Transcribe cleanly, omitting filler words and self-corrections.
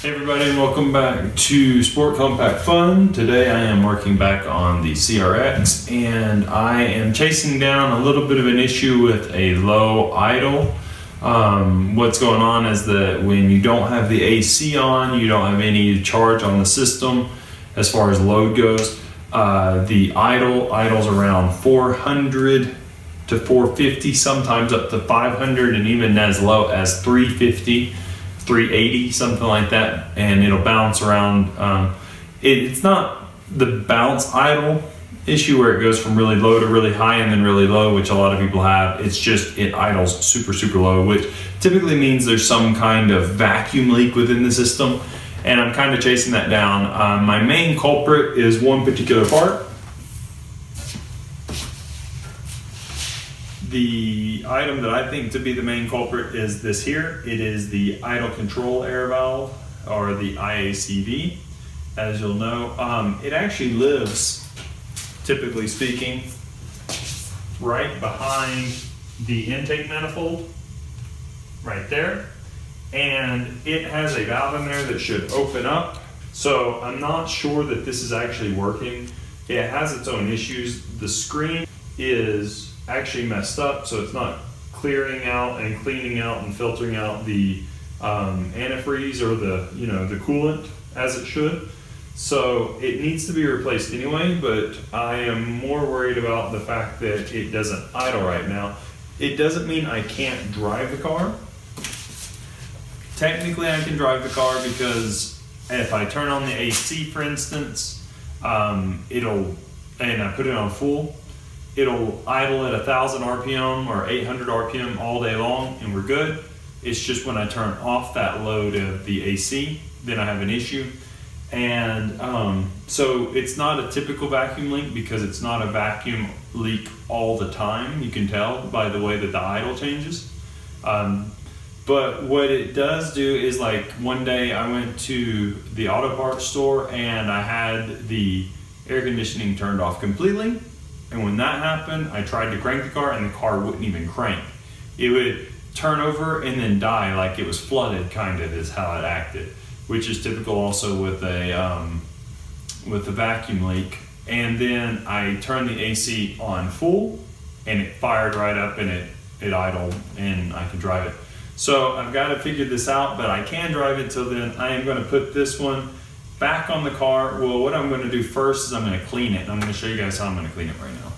Hey everybody, and welcome back to Sport Compact Fun. Today I am working back on the CRX and I am chasing down a little bit of an issue with a low idle. What's going on is that when you don't have the AC on, you don't have any charge on the system as far as load goes. The idles around 400 to 450, sometimes up to 500, and even as low as 350. 380, something like that, and it'll bounce around. It's not the bounce idle issue where it goes from really low to really high and then really low, which a lot of people have. It's just it idles super low, which typically means there's some kind of vacuum leak within the system, and I'm kind of chasing that down. My main culprit is one particular part. The item that I think to be the main culprit is this here. It is the idle control air valve, or the IACV, as you'll know. It actually lives, typically speaking, right behind the intake manifold, right there. And it has a valve in there that should open up. So I'm not sure that this is actually working. It has its own issues. The screen is actually messed up, so it's not clearing out and cleaning out and filtering out the antifreeze or the coolant as it should. So it needs to be replaced anyway, but I am more worried about the fact that it doesn't idle right now. It doesn't mean I can't drive the car. Technically I can drive the car, because if I turn on the AC, for instance, and I put it on full, it'll idle at 1000 RPM or 800 RPM all day long, and we're good. It's just when I turn off that load of the AC, then I have an issue. And so it's not a typical vacuum leak, because it's not a vacuum leak all the time. You can tell by the way that the idle changes. But what it does do is, like, one day I went to the auto parts store and I had the air conditioning turned off completely. And when that happened, I tried to crank the car and the car wouldn't even crank. It would turn over and then die, like it was flooded, kind of is how it acted, which is typical also with a vacuum leak. And then I turned the AC on full and it fired right up and it idled and I could drive it. So I've got to figure this out, but I can drive it till then. I am going to put this one back on the car. Well, what I'm going to do first is I'm going to clean it. I'm going to show you guys how I'm going to clean it right now.